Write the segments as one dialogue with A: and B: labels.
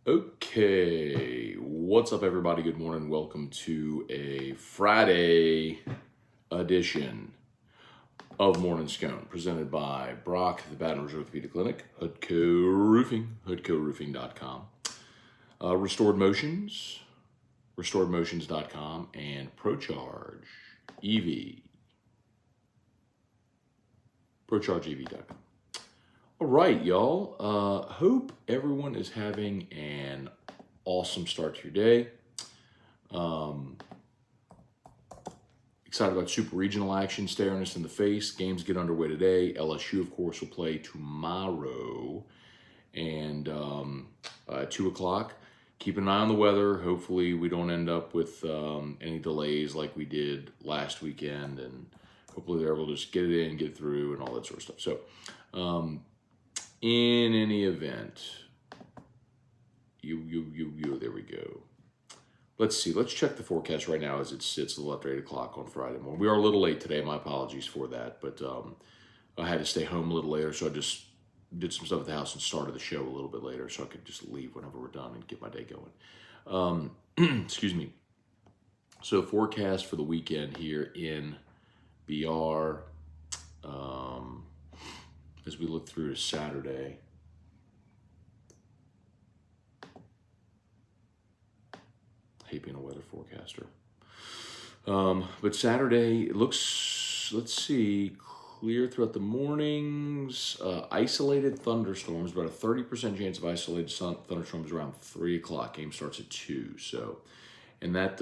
A: Okay, what's up, everybody? Good morning. Welcome to a Friday edition of Morning Scone, presented by Brock, the Baton Rouge Orthopedic Clinic, Hoodco Roofing, hoodcoroofing.com, Restored Motions, restoredmotions.com, and ProCharge EV, ProChargeEV.com. All right, y'all. Hope everyone is having an awesome start to your day. Excited about Super Regional action staring us in the face. Games get underway today. LSU, of course, will play tomorrow. And at 2 o'clock, keep an eye on the weather. Hopefully we don't end up with any delays like we did last weekend. And hopefully they're able to just get it in, get through, and all that sort of stuff. So, in any event, there we go. Let's see. Let's check the forecast right now as it sits a little after 8 o'clock on Friday morning. We are a little late today. My apologies for that. But I had to stay home a little later, so I just did some stuff at the house and started the show a little bit later so I could just leave whenever we're done and get my day going. Excuse me. So forecast for the weekend here in BR. As we look through to Saturday. I hate being a weather forecaster. But Saturday, it looks, let's see, clear throughout the mornings. Isolated thunderstorms, about a 30% chance of isolated thunderstorms around 3 o'clock. Game starts at 2. So, and that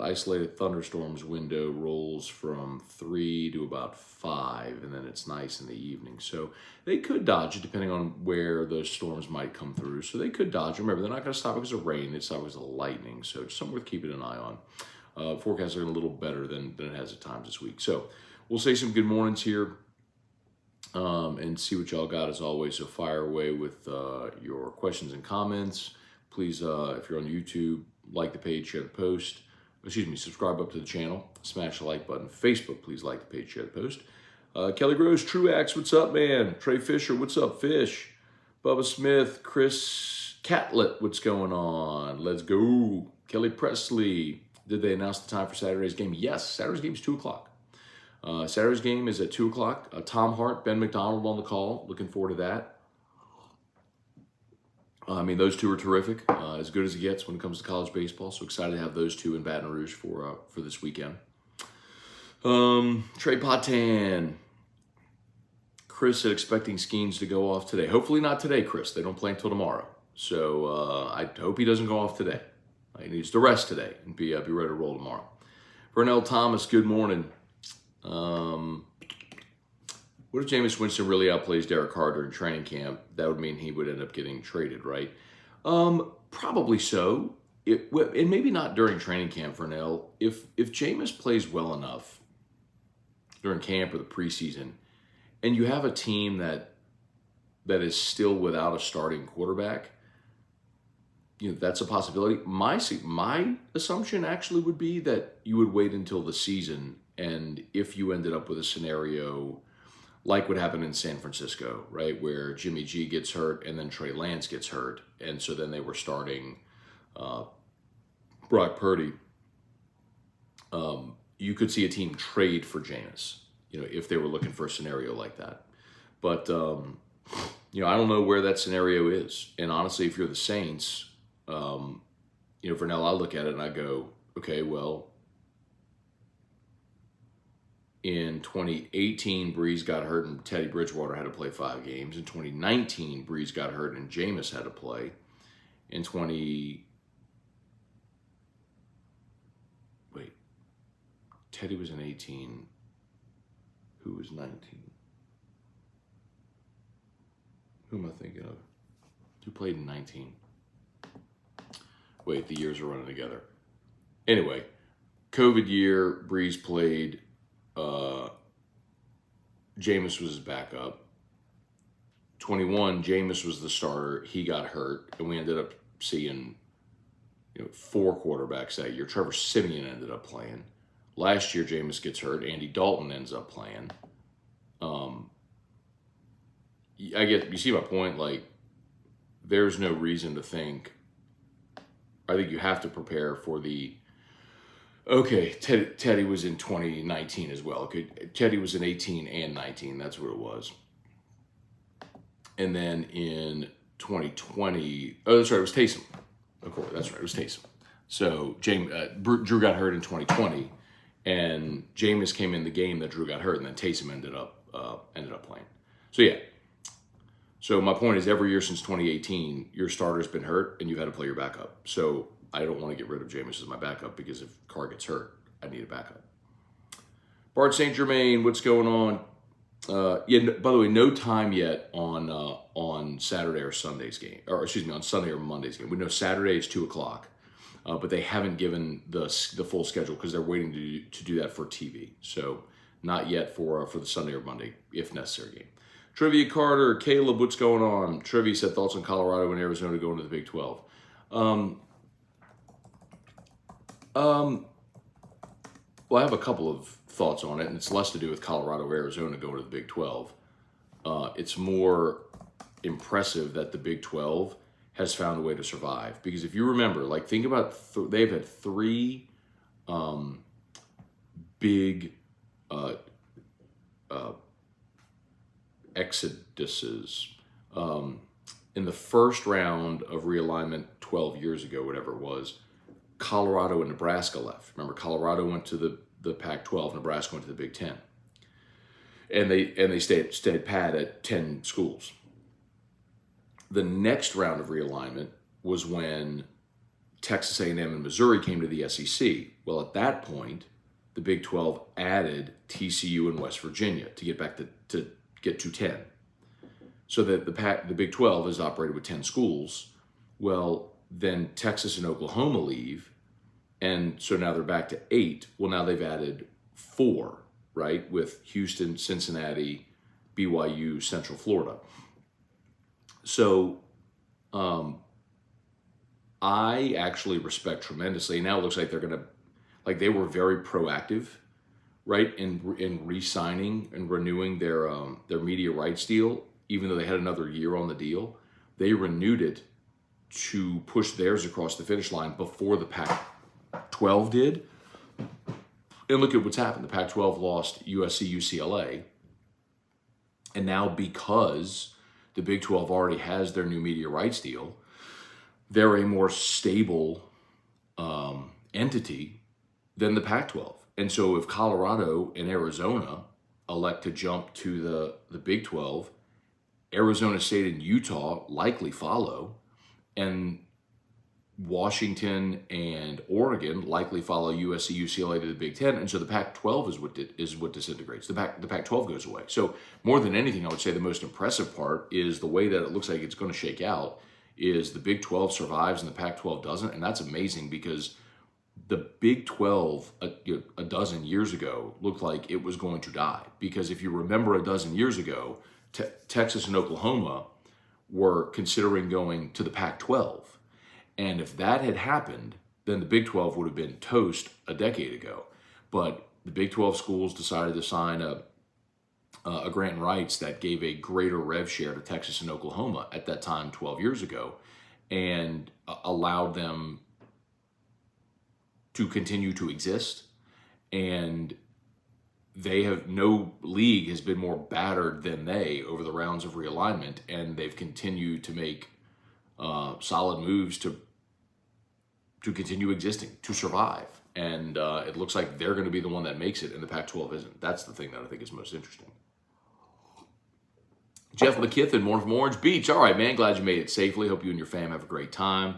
A: isolated thunderstorms window rolls from 3 to about 5, and then it's nice in the evening. So they could dodge it depending on where those storms might come through. So they could dodge it. Remember, they're not going to stop because of rain. They stop because of lightning. So just something worth keeping an eye on. Forecasts are a little better than it has at times this week. So we'll say some good mornings here and see what y'all got as always. So fire away with your questions and comments. Please, if you're on YouTube, like the page, share the post. Subscribe up to the channel. Smash the like button. Facebook, please like the page, share the post. Kelly Gross, Truax, what's up, man? Trey Fisher, what's up, Fish? Bubba Smith, Chris Catlett, what's going on? Let's go. Kelly Presley, did they announce the time for Saturday's game? Yes, Saturday's game is 2 o'clock. Saturday's game is at 2 o'clock. Tom Hart, Ben McDonald on the call. Looking forward to that. I mean, those two are terrific, as good as it gets when it comes to college baseball. So excited to have those two in Baton Rouge for this weekend. Trey Potan. Chris said expecting Skeens to go off today. Hopefully not today, Chris. They don't play until tomorrow. So I hope he doesn't go off today. He needs to rest today and be ready to roll tomorrow. Vernell Thomas, good morning. What if Jameis Winston really outplays Derek Carr during training camp? That would mean he would end up getting traded, right? Probably so. And maybe not during training camp, Vernell. If Jameis plays well enough during camp or the preseason, and you have a team that is still without a starting quarterback, that's a possibility. My assumption actually would be that you would wait until the season, and if you ended up with a scenario like what happened in San Francisco, right, where Jimmy G gets hurt and then Trey Lance gets hurt, and so then they were starting Brock Purdy, you could see a team trade for Jameis, if they were looking for a scenario like that. But, I don't know where that scenario is. And honestly, if you're the Saints, for now, I look at it and I go, okay, well, in 2018, Breeze got hurt and Teddy Bridgewater had to play 5 games. In 2019, Breeze got hurt and Jameis had to play. In Teddy was in 18. Who was 19? Who am I thinking of? Who played in 19? Wait, the years are running together. Anyway, COVID year, Breeze played. Jameis was his backup. 21, Jameis was the starter. He got hurt, and we ended up seeing 4 quarterbacks that year. Trevor Siemian ended up playing. Last year, Jameis gets hurt. Andy Dalton ends up playing. You see my point? Like, there's no reason to think. I think you have to prepare for the. Okay, Teddy was in 2019 as well. Okay, Teddy was in 18 and 19. That's what it was. And then in 2020, oh, that's right, it was Taysom. Of course, that's right, it was Taysom. So Drew got hurt in 2020, and Jameis came in the game that Drew got hurt, and then Taysom ended up playing. So yeah. So my point is, every year since 2018, your starter's been hurt, and you've had to play your backup. So I don't want to get rid of Jameis as my backup, because if Carr gets hurt, I need a backup. Bart St. Germain, what's going on? Yeah. By the way, no time yet on Saturday or Sunday's game, or excuse me, on Sunday or Monday's game. We know Saturday is 2:00, but they haven't given the full schedule because they're waiting to do that for TV. So not yet for the Sunday or Monday, if necessary, game. Trivia Carter, Caleb, what's going on? Trivia said thoughts on Colorado and Arizona going to the Big 12. Well, I have a couple of thoughts on it, and it's less to do with Colorado or Arizona going to the Big 12. It's more impressive that the Big 12 has found a way to survive. Because if you remember, like, think about, they've had three big exoduses. In the first round of realignment 12 years ago, whatever it was, Colorado and Nebraska left. Remember, Colorado went to the Pac-12, Nebraska went to the Big 10. And they stayed pat at 10 schools. The next round of realignment was when Texas A&M and Missouri came to the SEC. Well, at that point, the Big 12 added TCU and West Virginia to get back to get to 10. So that the Big 12 is operated with 10 schools. Well, then Texas and Oklahoma leave, and so now they're back to 8. Well, now they've added 4, right, with Houston, Cincinnati, BYU, Central Florida. So I actually respect tremendously. Now it looks like they're going to, like, they were very proactive, right, in re-signing and renewing their media rights deal, even though they had another year on the deal. They renewed it to push theirs across the finish line before the Pac-12 did. And look at what's happened. The Pac-12 lost USC, UCLA. And now, because the Big 12 already has their new media rights deal, they're a more stable entity than the Pac-12. And so if Colorado and Arizona elect to jump to the Big 12, Arizona State and Utah likely follow, and Washington and Oregon likely follow USC, UCLA to the Big 10, and so the Pac-12 is what disintegrates. The Pac-12 goes away. So more than anything, I would say the most impressive part is the way that it looks like it's going to shake out is the Big 12 survives and the Pac-12 doesn't, and that's amazing because the Big 12 a dozen years ago looked like it was going to die. Because if you remember a dozen years ago, Texas and Oklahoma were considering going to the Pac-12. And if that had happened, then the Big 12 would have been toast a decade ago. But the Big 12 schools decided to sign a grant and rights that gave a greater rev share to Texas and Oklahoma at that time 12 years ago, and allowed them to continue to exist. And no league has been more battered than they over the rounds of realignment, and they've continued to make solid moves to continue existing, to survive. And it looks like they're going to be the one that makes it, and the Pac-12 isn't. That's the thing that I think is most interesting. Jeff McKithen, morning from Orange Beach. All right, man, glad you made it safely. Hope you and your fam have a great time.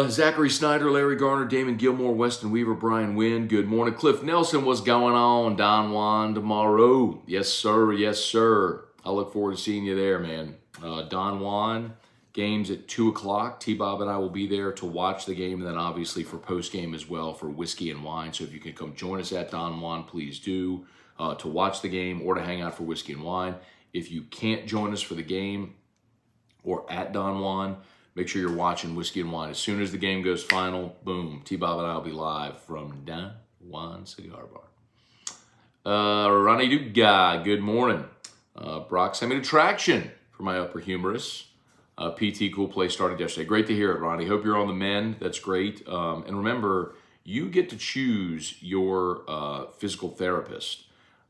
A: Zachary Snyder, Larry Garner, Damon Gilmore, Weston Weaver, Brian Wynn. Good morning. Cliff Nelson, what's going on? Don Juan tomorrow. Yes, sir. Yes, sir. I look forward to seeing you there, man. Don Juan, games at 2 o'clock. T-Bob and I will be there to watch the game, and then obviously for post-game as well for whiskey and wine. So if you can come join us at Don Juan, please do, to watch the game or to hang out for whiskey and wine. If you can't join us for the game or at Don Juan, make sure you're watching Whiskey and Wine. As soon as the game goes final, boom, T-Bob and I will be live from Don Juan Cigar Bar. Ronnie Duga, good morning. Brock sent me to traction for my upper humerus. PT Cool Play started yesterday. Great to hear it, Ronnie. Hope you're on the mend. That's great. And remember, you get to choose your physical therapist.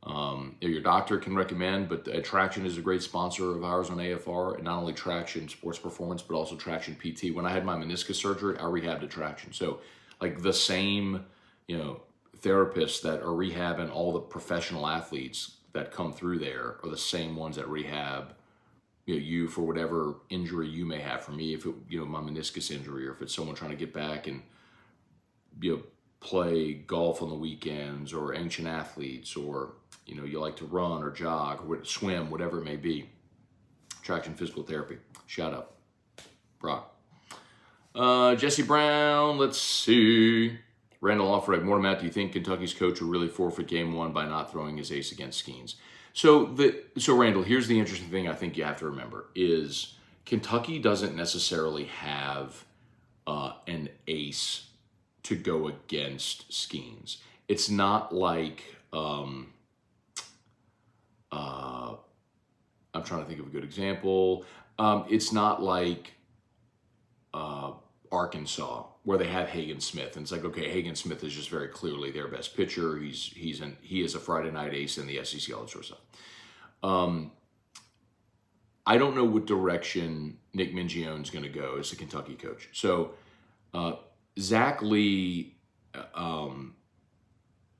A: Your doctor can recommend, but Traction is a great sponsor of ours on AFR, and not only Traction Sports Performance, but also Traction PT. When I had my meniscus surgery, I rehabbed at Traction. So like the same, therapists that are rehabbing all the professional athletes that come through there are the same ones that rehab you for whatever injury you may have. For me, if it, my meniscus injury, or if it's someone trying to get back and play golf on the weekends, or ancient athletes, or you like to run or jog or swim, whatever it may be. Traction Physical Therapy. Shout out, Brock. Jesse Brown. Let's see. Randall Offred. Morning, Matt. Do you think Kentucky's coach will really forfeit game one by not throwing his ace against Skeens? So Randall, here's the interesting thing I think you have to remember is Kentucky doesn't necessarily have an ace to go against Skeens. It's not like I'm trying to think of a good example. It's not like Arkansas, where they have Hagen Smith, and it's like, okay, Hagen Smith is just very clearly their best pitcher. He is a Friday night ace in the SEC, all that sort of stuff. I don't know what direction Nick Mingione's going to go as the Kentucky coach. So Zach Lee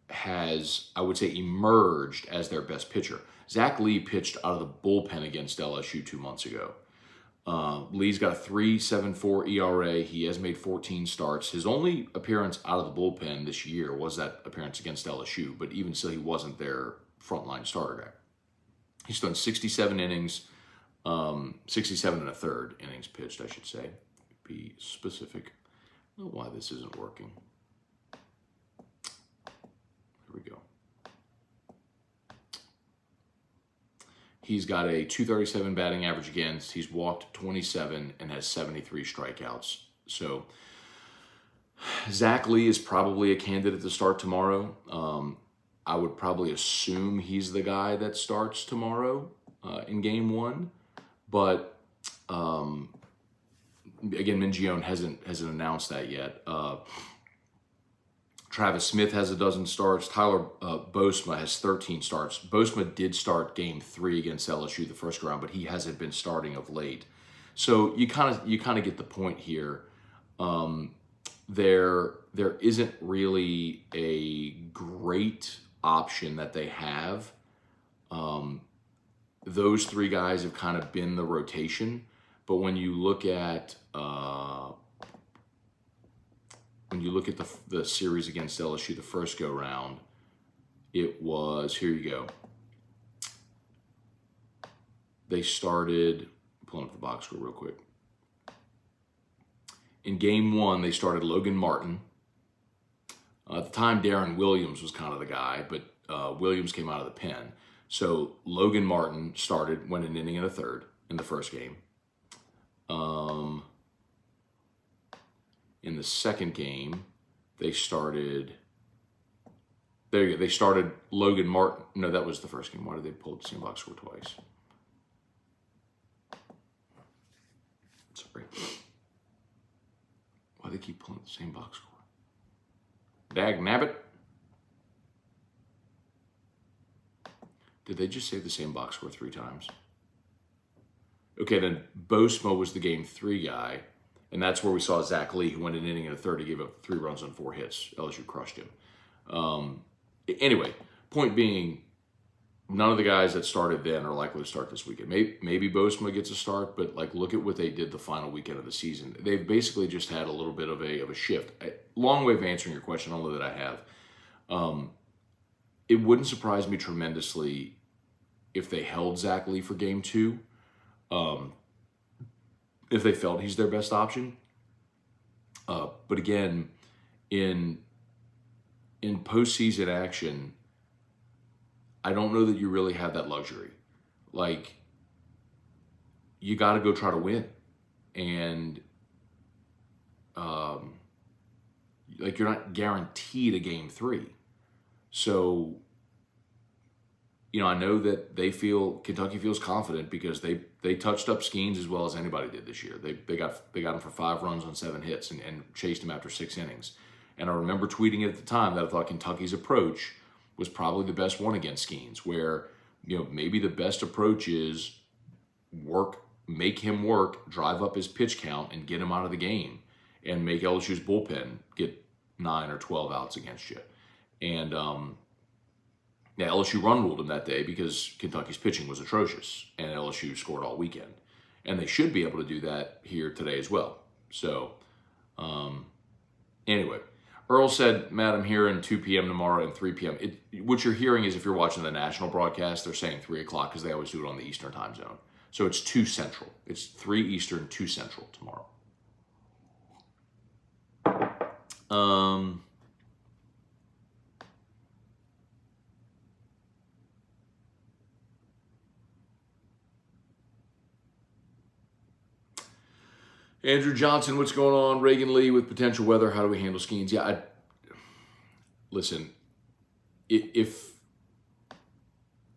A: has, I would say, emerged as their best pitcher. Zach Lee pitched out of the bullpen against LSU 2 months ago. Lee's got a 3.74 ERA. He has made 14 starts. His only appearance out of the bullpen this year was that appearance against LSU, but even still, he wasn't their frontline starter guy. He's done 67 innings, 67 and a third innings pitched, I should say. Be specific. I don't know why this isn't working. Here we go. He's got a 237 batting average against. He's walked 27 and has 73 strikeouts. So Zach Lee is probably a candidate to start tomorrow. I would probably assume he's the guy that starts tomorrow in game one. But again, Mingione hasn't announced that yet. Travis Smith has a dozen starts. Tyler Bosma has 13 starts. Bosma did start game 3 against LSU the first round, but he hasn't been starting of late. So you kind of get the point here. There isn't really a great option that they have. Those 3 guys have kind of been the rotation, but when you look at the series against LSU, the first go round, it was, here you go. They started, pulling up the box score real quick. In game 1, they started Logan Martin. At the time, Darren Williams was kind of the guy, but Williams came out of the pen. So Logan Martin started, went an inning and a third in the first game. In the second game, they started, there you go, they started Logan Martin. No, that was the first game. Why did they pull the same box score twice? Sorry. Why do they keep pulling the same box score? Dag nabbit. Did they just say the same box score 3 times? Okay, then Bosma was the game 3 guy. And that's where we saw Zach Lee, who went an inning and a third. He gave up 3 runs on 4 hits. LSU crushed him. Anyway, point being, none of the guys that started then are likely to start this weekend. Maybe Bosma gets a start, but look at what they did the final weekend of the season. They've basically just had a little bit of a shift. Long way of answering your question. I don't know that I have. It wouldn't surprise me tremendously if they held Zach Lee for game 2. If they felt he's their best option. But again, in postseason action, I don't know that you really have that luxury. You got to go try to win. And you're not guaranteed a game 3. So I know that Kentucky feels confident because they touched up Skeens as well as anybody did this year. They got him for 5 runs on 7 hits and chased him after 6 innings. And I remember tweeting at the time that I thought Kentucky's approach was probably the best one against Skeens, where maybe the best approach is make him work, drive up his pitch count, and get him out of the game, and make LSU's bullpen get 9 or 12 outs against you. And LSU run ruled him that day because Kentucky's pitching was atrocious, and LSU scored all weekend. And they should be able to do that here today as well. So, anyway, Earl said, Matt, I'm here in 2 p.m. tomorrow and 3 p.m. What you're hearing is if you're watching the national broadcast, they're saying 3 o'clock because they always do it on the Eastern time zone. So it's 2 Central. It's 3 Eastern, 2 Central tomorrow. Andrew Johnson, what's going on? Reagan Lee with potential weather. How do we handle Skeens? Yeah, listen, if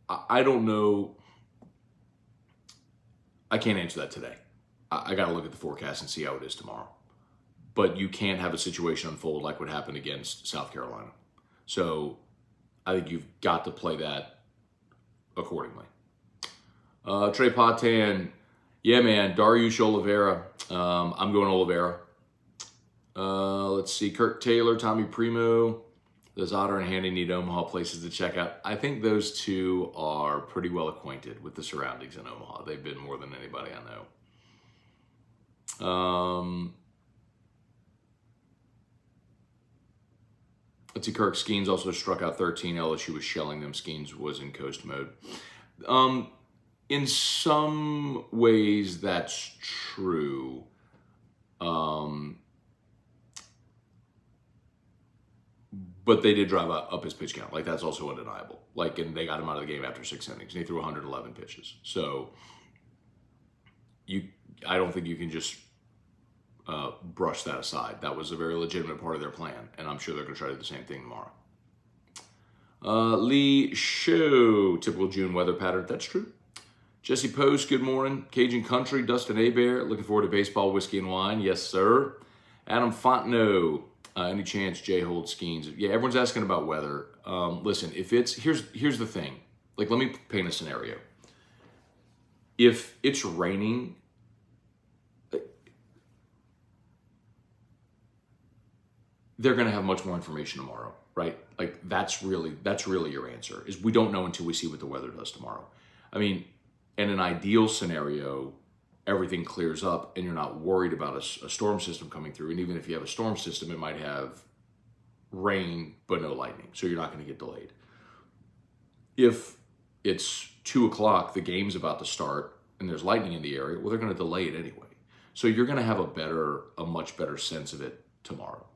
A: I don't know, I can't answer that today. I got to look at the forecast and see how it is tomorrow. But you can't have a situation unfold like what happened against South Carolina. So I think you've got to play that accordingly. Trey Patan, yeah, man, Dariush Oliveira. I'm going Oliveira. Let's see, Kirk Taylor, Tommy Primo. Does Otter and Handy need Omaha places to check out? I think those two are pretty well acquainted with the surroundings in Omaha. They've been more than anybody I know. Let's see, Kirk, Skeens also struck out 13. LSU was shelling them. Skeens was in coast mode. In some ways, that's true. But they did drive up his pitch count. Like, that's also undeniable. Like, and they got him out of the game after 6 innings. And he threw 111 pitches. So, I don't think you can just brush that aside. That was a very legitimate part of their plan. And I'm sure they're going to try to do the same thing tomorrow. Lee Show, typical June weather pattern. That's true. Jesse Post, good morning. Cajun Country, Dustin Abear, looking forward to baseball, whiskey, and wine. Yes, sir. Adam Fontenot, any chance Jay holds Skeens? Yeah, everyone's asking about weather. Listen, if it's, here's the thing. Like, let me paint a scenario. If it's raining, they're going to have much more information tomorrow, right? Like, that's really your answer, is we don't know until we see what the weather does tomorrow. I mean, in an ideal scenario, everything clears up and you're not worried about a storm system coming through. And even if you have a storm system, it might have rain but no lightning, so you're not going to get delayed. If it's 2 o'clock, the game's about to start, and there's lightning in the area, well, they're going to delay it anyway. So you're going to have a much better sense of it tomorrow.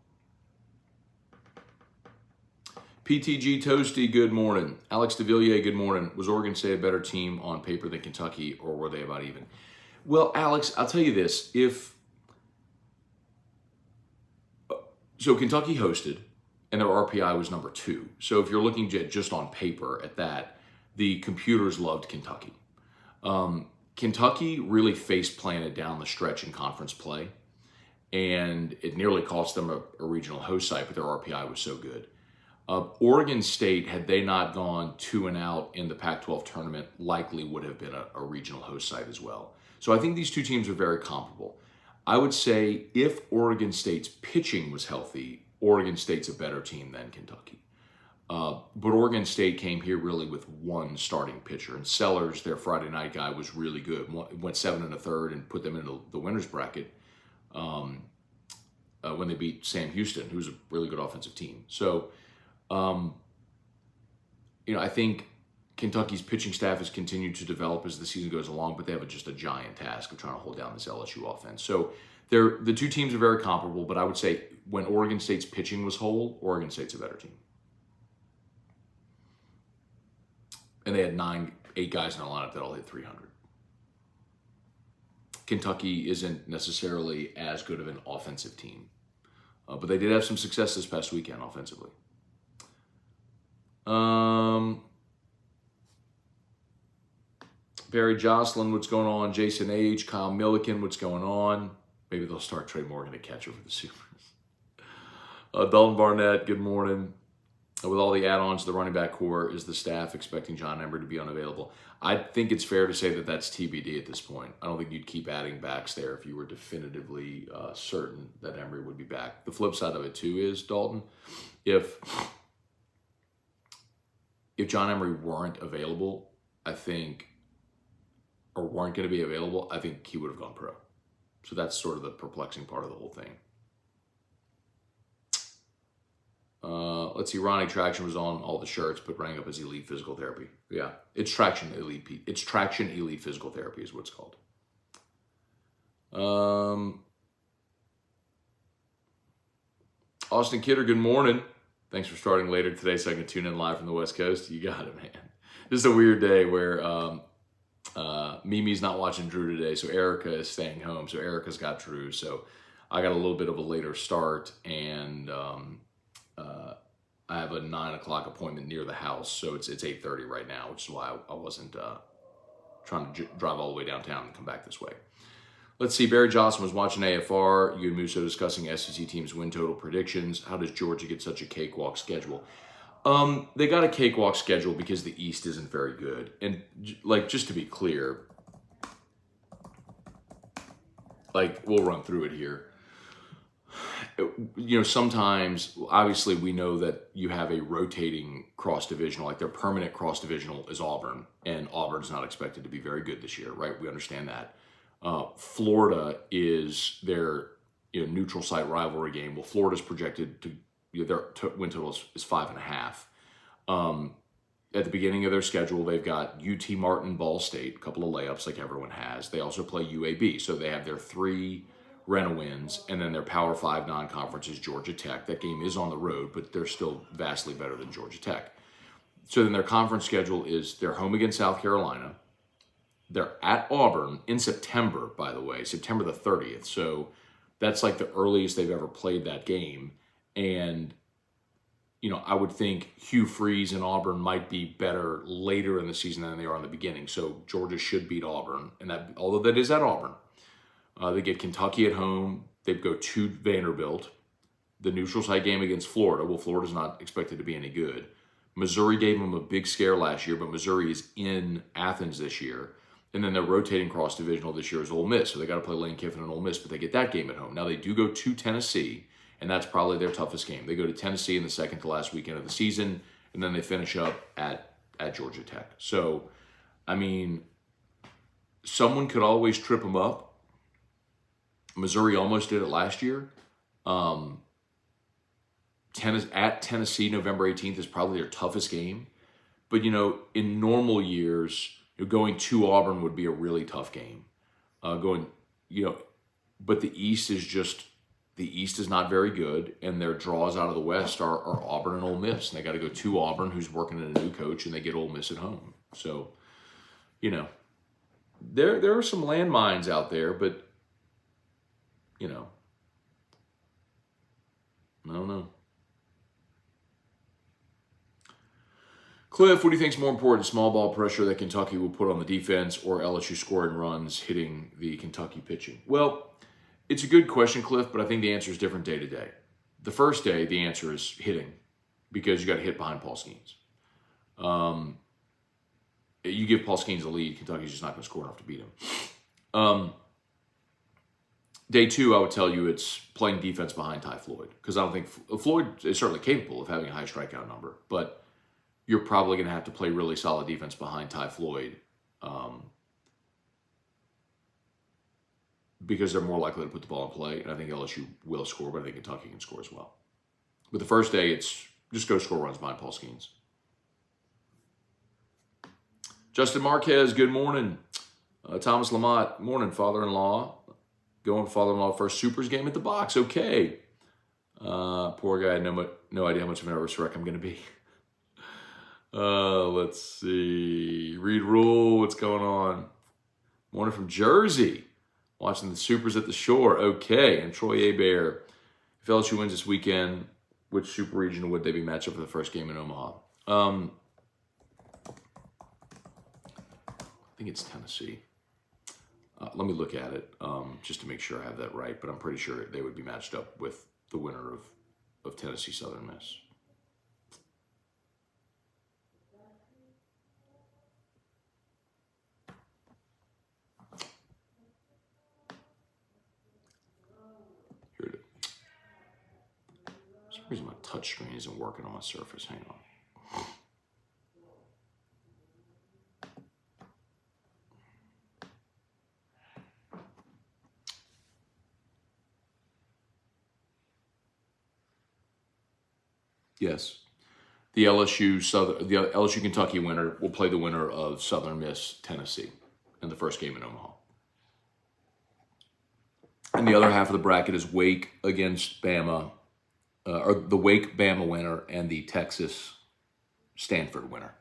A: PTG Toasty, good morning. Alex DeVilliers, good morning. Was Oregon State a better team on paper than Kentucky, or were they about even? Well, Alex, I'll tell you this. So Kentucky hosted, and their RPI was number 2. So if you're looking just on paper at that, the computers loved Kentucky. Kentucky really face-planted down the stretch in conference play, and it nearly cost them a regional host site, but their RPI was so good. Oregon State, had they not gone 2-0 in the Pac-12 tournament, likely would have been a regional host site as well. So I think these two teams are very comparable. I would say if Oregon State's pitching was healthy, Oregon State's a better team than Kentucky. But Oregon State came here really with one starting pitcher, and Sellers, their Friday night guy, was really good. Went 7 1/3 and put them into the winner's bracket when they beat Sam Houston, who's a really good offensive team. So, I think Kentucky's pitching staff has continued to develop as the season goes along, but they have just a giant task of trying to hold down this LSU offense. So the two teams are very comparable, but I would say when Oregon State's pitching was whole, Oregon State's a better team. And they had 8 guys in the lineup that all hit 300. Kentucky isn't necessarily as good of an offensive team, but they did have some success this past weekend offensively. Barry Jocelyn, what's going on? Jason H. Kyle Milliken, what's going on? Maybe they'll start Trey Morgan to catcher for the Supers. Dalton Barnett, good morning. With all the add-ons to the running back core, is the staff expecting John Emery to be unavailable? I think it's fair to say that that's TBD at this point. I don't think you'd keep adding backs there if you were definitively certain that Emery would be back. The flip side of it, too, is, Dalton, if John Emery weren't available, I think, or weren't going to be available, I think he would have gone pro. So that's sort of the perplexing part of the whole thing. Let's see, Ronnie Traction was on all the shirts, but rang up as Elite Physical Therapy. Yeah, it's Traction Elite. It's Traction Elite Physical Therapy is what it's called. Austin Kidder, good morning. Thanks for starting later today so I can tune in live from the West Coast. You got it, man. This is a weird day where Mimi's not watching Drew today, so Erica is staying home. So Erica's got Drew, so I got a little bit of a later start, and I have a 9 o'clock appointment near the house, so it's 8:30 right now, which is why I wasn't trying to drive all the way downtown and come back this way. Let's see, Barry Johnson was watching AFR. You and Musso discussing SEC teams' win total predictions. How does Georgia get such a cakewalk schedule? They got a cakewalk schedule because the East isn't very good. And, like, just to be clear, like, we'll run through it here. You know, sometimes, obviously, we know that you have a rotating cross-divisional, like their permanent cross-divisional is Auburn, and Auburn's not expected to be very good this year, right? We understand that. Florida is their neutral site rivalry game. Well, Florida's projected to, their win total is 5.5. At the beginning of their schedule, they've got UT Martin, Ball State, a couple of layups like everyone has. They also play UAB, so they have their 3 Rena wins, and then their Power 5 non-conference is Georgia Tech. That game is on the road, but they're still vastly better than Georgia Tech. So then their conference schedule is they're home against South Carolina. They're at Auburn in September, by the way, September the 30th. So that's like the earliest they've ever played that game. And, I would think Hugh Freeze and Auburn might be better later in the season than they are in the beginning. So Georgia should beat Auburn. And that, although that is at Auburn, they get Kentucky at home. They go to Vanderbilt. The neutral site game against Florida. Well, Florida's not expected to be any good. Missouri gave them a big scare last year, but Missouri is in Athens this year. And then their rotating cross-divisional this year is Ole Miss. So they got to play Lane Kiffin and Ole Miss, but they get that game at home. Now, they do go to Tennessee, and that's probably their toughest game. They go to Tennessee in the second to last weekend of the season, and then they finish up at Georgia Tech. So, I mean, someone could always trip them up. Missouri almost did it last year. At Tennessee, November 18th is probably their toughest game. But, in normal years, going to Auburn would be a really tough game. But the East is not very good, and their draws out of the West are Auburn and Ole Miss. And they got to go to Auburn, who's working in a new coach, and they get Ole Miss at home. So, there are some landmines out there, but, I don't know. Cliff, what do you think is more important, small ball pressure that Kentucky will put on the defense or LSU scoring runs hitting the Kentucky pitching? Well, it's a good question, Cliff, but I think the answer is different day to day. The first day, the answer is hitting because you got to hit behind Paul Skeens. You give Paul Skeens a lead, Kentucky's just not going to score enough to beat him. Day 2, I would tell you it's playing defense behind Ty Floyd because I don't think Floyd is certainly capable of having a high strikeout number, but you're probably going to have to play really solid defense behind Ty Floyd because they're more likely to put the ball in play, and I think LSU will score, but I think Kentucky can score as well. But the first day, it's just go score runs behind Paul Skeens. Justin Marquez, good morning. Thomas Lamont, morning, father-in-law. Going father-in-law first Supers game at the box. Okay. Poor guy, no idea how much of an nervous wreck I'm going to be. Let's see. Reed Rule, what's going on? Morning from Jersey. Watching the Supers at the Shore. Okay. And Troy Hebert. If LSU wins this weekend, which Super Regional would they be matched up for the first game in Omaha? think it's Tennessee. Let me look at it just to make sure I have that right, but I'm pretty sure they would be matched up with the winner of Tennessee Southern Miss. Here it is. For some reason my touch screen isn't working on my Surface. Hang on. Yes, the LSU Kentucky winner will play the winner of Southern Miss Tennessee in the first game in Omaha. And the other half of the bracket is Wake against Bama, or the Wake Bama winner and the Texas Stanford winner.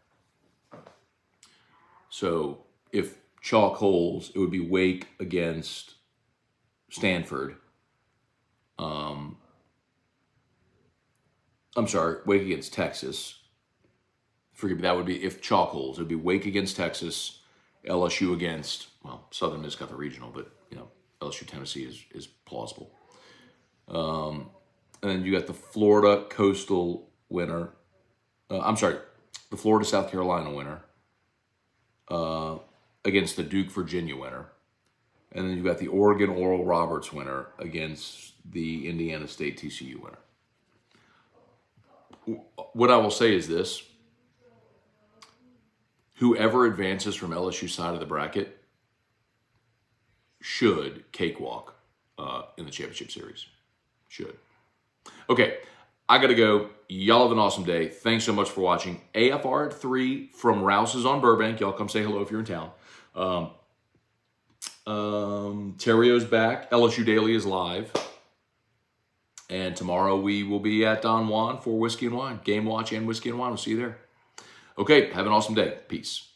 A: So if chalk holds, it would be Wake against Stanford. I'm sorry, Wake against Texas. Forgive me, that would be, if chalk holds, it would be Wake against Texas, LSU against, well, Southern Miss got the regional, but, you know, LSU Tennessee is plausible. And then you got the Florida Coastal winner. The Florida South Carolina winner against the Duke Virginia winner. And then you've got the Oregon Oral Roberts winner against the Indiana State TCU winner. What I will say is this. Whoever advances from LSU side of the bracket should cakewalk in the championship series. Should. Okay, I got to go. Y'all have an awesome day. Thanks so much for watching. AFR at 3 from Rouse's on Burbank. Y'all come say hello if you're in town. Terrio's back. LSU Daily is live. And tomorrow we will be at Don Juan for Whiskey and Wine. Game watch and Whiskey and Wine. We'll see you there. Okay, have an awesome day. Peace.